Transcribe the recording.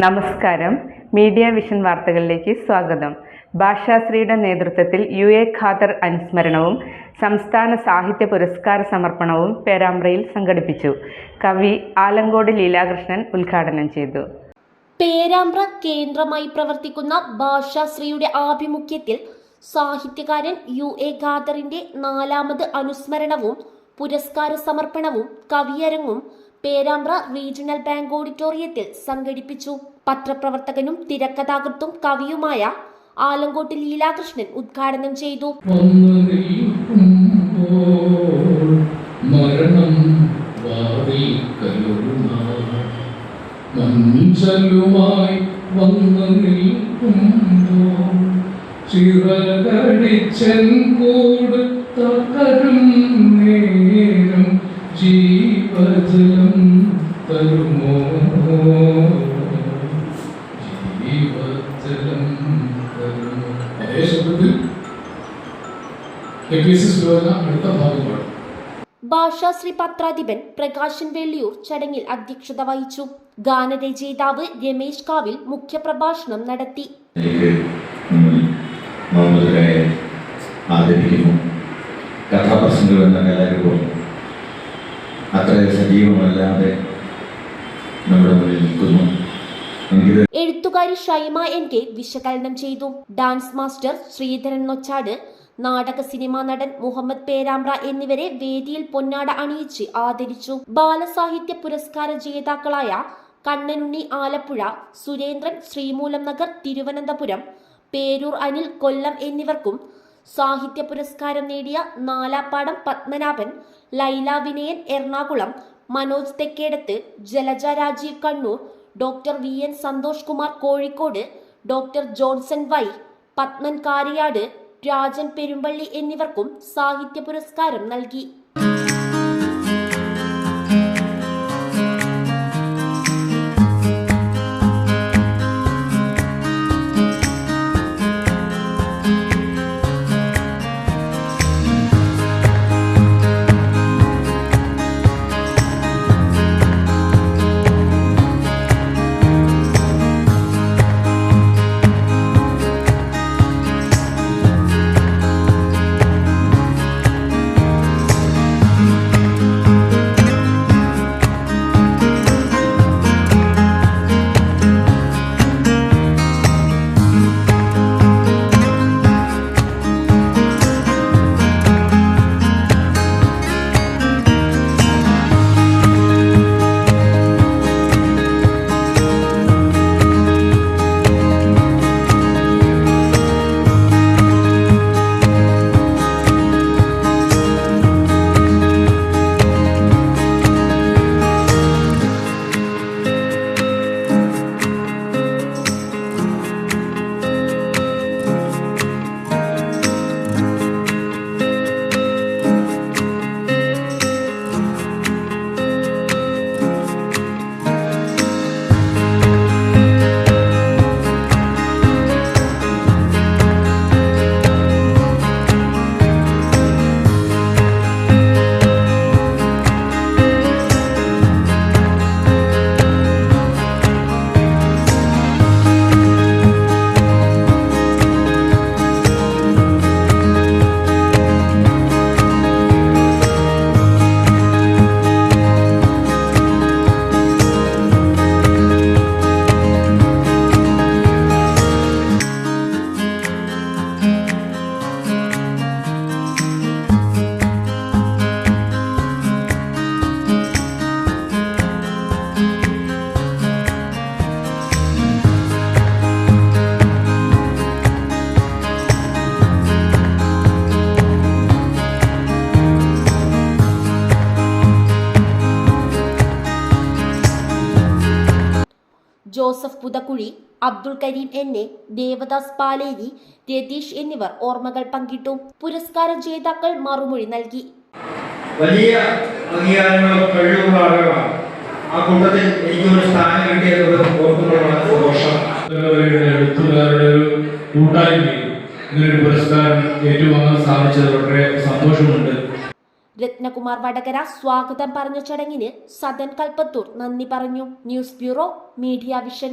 നമസ്കാരം. Media vision വാർത്തകളിലേക്ക് സ്വാഗതം. ഭാഷാശ്രീയുടെ നേതൃത്വത്തിൽ UA ഖാദർ അനുസ്മരണവും സംസ്ഥാന സാഹിത്യ പുരസ്കാര സമർപ്പണവും പേരാമ്പ്രയിൽ സംഘടിപ്പിച്ചു. കവി ആലങ്കോട് ലീലാകൃഷ്ണൻ ഉദ്ഘാടനം ചെയ്തു. പേരാമ്പ്ര കേന്ദ്രമായി പ്രവർത്തിക്കുന്ന ഭാഷാശ്രീയുടെ ആഭിമുഖ്യത്തിൽ സാഹിത്യകാരൻ UA ഖാദറിന്റെ 4ാമത് അനുസ്മരണവും പുരസ്കാര സമർപ്പണവും കവിയരങ്ങും പേരാമ്പ്ര റീജിയണൽ ബാങ്ക് ഓഡിറ്റോറിയത്തിൽ സംഘടിപ്പിച്ചു. പത്രപ്രവർത്തകനും തിരക്കഥാകൃത്തും കവിയുമായ ആലങ്കോട്ട് ലീലാകൃഷ്ണൻ ഉദ്ഘാടനം ചെയ്തു. ജീവജലം തരുമോ ജീവജലം തരുമോ. അതേ ശബ്ദത്തിൽ അടുത്ത ഭാഗമാണ്. ഭാഷാശ്രീ പത്രാധിപൻ പ്രകാശൻ വെള്ളിയൂർ ചടങ്ങിൽ അധ്യക്ഷത വഹിച്ചു. ഗാനരചയിതാവ് രമേശ് കാവിൽ മുഖ്യപ്രഭാഷണം നടത്തി. കഥാപ്രസംഗം എന്ന കലാരൂപം അത്ര സജീവമല്ലാതെ നമ്മുടെ മുന്നിൽ നിൽക്കുന്നു. എഴുത്തുകാരി ഷൈമ NK വിശകലനം ചെയ്തു. ഡാൻസ് മാസ്റ്റർ ശ്രീധരൻ നൊച്ചാട്, നാടക സിനിമാ നടൻ മുഹമ്മദ് പേരാമ്പ്ര എന്നിവരെ വേദിയിൽ പൊന്നാട അണിയിച്ച് ആദരിച്ചു. ബാലസാഹിത്യ പുരസ്കാര ജേതാക്കളായ കണ്ണനുണ്ണി ആലപ്പുഴ, സുരേന്ദ്രൻ ശ്രീമൂലം നഗർ തിരുവനന്തപുരം, പേരൂർ അനിൽ കൊല്ലം എന്നിവർക്കും സാഹിത്യ പുരസ്കാരം നേടിയ Nalappadam Padmanabhan, Laila Vinayan Ernakulam, Manoj Thekkedath, Jalaja Rajeev Kannur, doctor VN Santhosh Kumar Kozhikode, doctor Johnson Y, Padman Kariyad, Rajan Perumbally എന്നിവർക്കും സാഹിത്യ പുരസ്കാരം നൽകി. ജോസഫ് പുതക്കുഴി, അബ്ദുൾ കരീം NA, ദേവദാസ് പാലേരി, രതീഷ് എന്നിവർ ഓർമ്മകൾ പങ്കിട്ടു. പുരസ്കാര ജേതാക്കൾ മറുമൊഴി നൽകി. വലിയ അംഗീകാരങ്ങളും കഴിവുകളാണ്. ആ കൂട്ടത്തിൽ എനിക്കൊരു സ്ഥാനം കിട്ടിയത് ഓർക്കുമ്പോഴാണ് സന്തോഷം. എഴുത്തുകാരുടെ ഒരു കൂട്ടായ്മയും ഇങ്ങനൊരു പുരസ്കാരം ഏറ്റുവാങ്ങാൻ സാധിച്ചത് വളരെ സന്തോഷമുണ്ട്. രത്നകുമാർ വടകര സ്വാഗതം പറഞ്ഞ ചടങ്ങിന് സദൻ കൽപ്പത്തൂർ നന്ദി പറഞ്ഞു. News bureau, media vision.